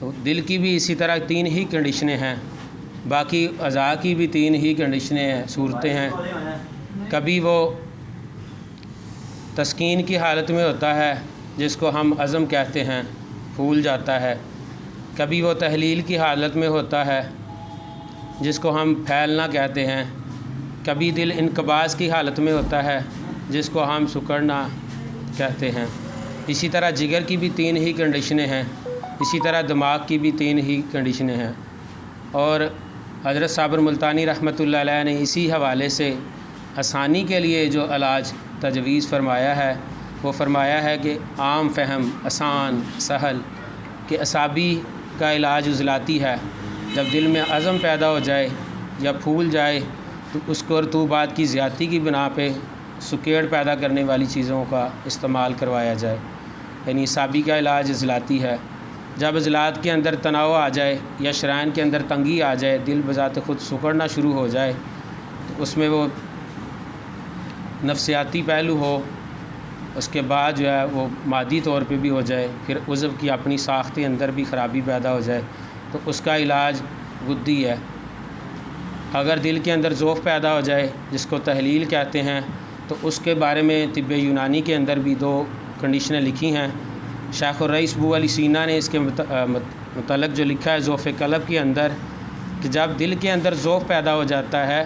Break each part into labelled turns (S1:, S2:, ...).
S1: تو دل کی بھی اسی طرح 3 ہی کنڈیشنیں ہیں، باقی اعضاء کی بھی 3 ہی کنڈیشنیں ہیں، صورتیں ہیں۔ کبھی وہ تسکین کی حالت میں ہوتا ہے جس کو ہم عزم کہتے ہیں، پھول جاتا ہے۔ کبھی وہ تحلیل کی حالت میں ہوتا ہے جس کو ہم پھیلنا کہتے ہیں۔ کبھی دل انقباض کی حالت میں ہوتا ہے جس کو ہم سکڑنا کہتے ہیں۔ اسی طرح جگر کی بھی 3 ہی کنڈیشنیں ہیں، اسی طرح دماغ کی بھی 3 ہی کنڈیشنیں ہیں۔ اور حضرت صابر ملتانی رحمۃ اللہ علیہ نے اسی حوالے سے آسانی کے لیے جو علاج تجویز فرمایا ہے وہ فرمایا ہے کہ عام فہم، آسان، سہل، کہ اعصابی کا علاج عضلاتی ہے۔ جب دل میں عزم پیدا ہو جائے یا پھول جائے تو اس کو رطوبات کی زیادتی کی بنا پہ سکیڑ پیدا کرنے والی چیزوں کا استعمال کروایا جائے، یعنی اعصابی کا علاج عضلاتی ہے۔ جب عضلات کے اندر تناؤ آ جائے یا شرائن کے اندر تنگی آ جائے، دل بذات خود سکڑنا شروع ہو جائے تو اس میں وہ نفسیاتی پہلو ہو، اس کے بعد جو ہے وہ مادی طور پہ بھی ہو جائے، پھر عضو کی اپنی ساخت کے اندر بھی خرابی پیدا ہو جائے تو اس کا علاج غدی ہے۔ اگر دل کے اندر ضعف پیدا ہو جائے جس کو تحلیل کہتے ہیں تو اس کے بارے میں طب یونانی کے اندر بھی 2 کنڈیشنیں لکھی ہیں۔ شیخ الرئیس ابو علی سینا نے اس کے متعلق جو لکھا ہے ضعف قلب کے اندر، کہ جب دل کے اندر ضعف پیدا ہو جاتا ہے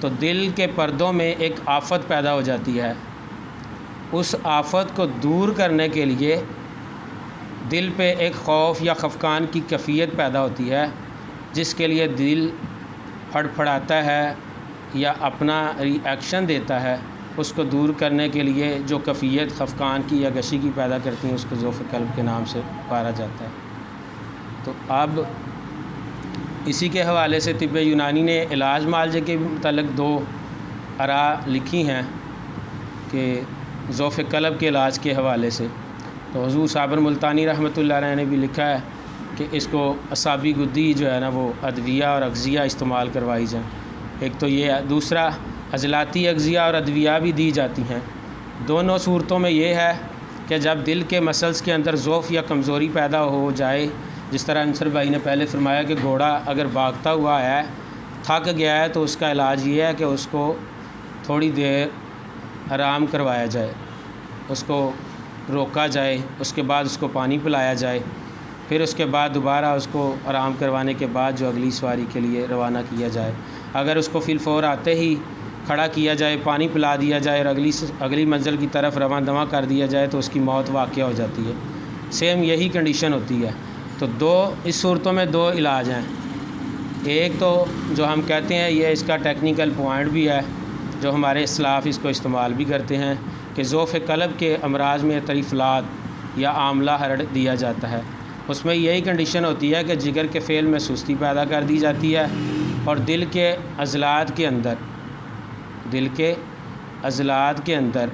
S1: تو دل کے پردوں میں ایک آفت پیدا ہو جاتی ہے۔ اس آفت کو دور کرنے کے لیے دل پہ ایک خوف یا خفقان کی کیفیت پیدا ہوتی ہے جس کے لیے دل پھڑپھڑاتا ہے یا اپنا ری ایکشن دیتا ہے۔ اس کو دور کرنے کے لیے جو کیفیت خفقان کی یا غشی کی پیدا کرتی ہیں اس کو ضعف قلب کے نام سے پکارا جاتا ہے۔ تو اب اسی کے حوالے سے طب یونانی نے علاج معالجے کے متعلق 2 آراء لکھی ہیں کہ ضعف قلب کے علاج کے حوالے سے۔ تو حضور صابر ملتانی رحمۃ اللہ علیہ نے بھی لکھا ہے کہ اس کو اعصابی گدی جو ہے نا وہ ادویہ اور اغذیہ استعمال کروائی جائیں۔ ایک تو یہ ہے، دوسرا عضلاتی اغذیہ اور ادویہ بھی دی جاتی ہیں۔ دونوں صورتوں میں یہ ہے کہ جب دل کے مسلز کے اندر ضعف یا کمزوری پیدا ہو جائے، جس طرح انصر بھائی نے پہلے فرمایا کہ گھوڑا اگر بھاگتا ہوا ہے، تھک گیا ہے، تو اس کا علاج یہ ہے کہ اس کو تھوڑی دیر آرام کروایا جائے، اس کو روکا جائے، اس کے بعد اس کو پانی پلایا جائے، پھر اس کے بعد دوبارہ اس کو آرام کروانے کے بعد جو اگلی سواری کے لیے روانہ کیا جائے۔ اگر اس کو فی الفور آتے ہی کھڑا کیا جائے، پانی پلا دیا جائے اور اگلی منزل کی طرف رواں دواں کر دیا جائے تو اس کی موت واقع ہو جاتی ہے۔ سیم یہی کنڈیشن ہوتی ہے۔ تو اس صورتوں میں 2 علاج ہیں۔ ایک تو جو ہم کہتے ہیں یہ اس کا ٹیکنیکل پوائنٹ بھی ہے جو ہمارے اسلاف اس کو استعمال بھی کرتے ہیں کہ ضعف قلب کے امراض میں تریفلات یا آملہ ہرڑ دیا جاتا ہے۔ اس میں یہی کنڈیشن ہوتی ہے کہ جگر کے فعل میں سستی پیدا کر دی جاتی ہے اور دل کے عضلات کے اندر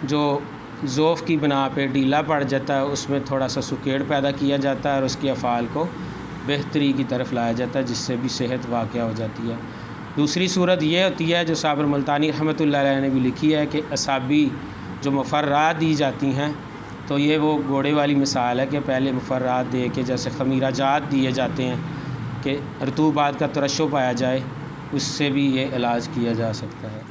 S1: جو ضعف کی بنا پہ ڈھیلا پڑ جاتا ہے اس میں تھوڑا سا سکیڑ پیدا کیا جاتا ہے اور اس کے افعال کو بہتری کی طرف لایا جاتا ہے جس سے بھی صحت واقع ہو جاتی ہے۔ دوسری صورت یہ ہوتی ہے جو صابر ملتانی رحمۃ اللہ علیہ نے بھی لکھی ہے کہ اعصابی جو مفرات دی جاتی ہیں، تو یہ وہ گھوڑے والی مثال ہے کہ پہلے مفرات دے کے جیسے خمیرہ جات دیے جاتے ہیں کہ رطوبات کا ترشح پایا جائے، اس سے بھی یہ علاج کیا جا سکتا ہے۔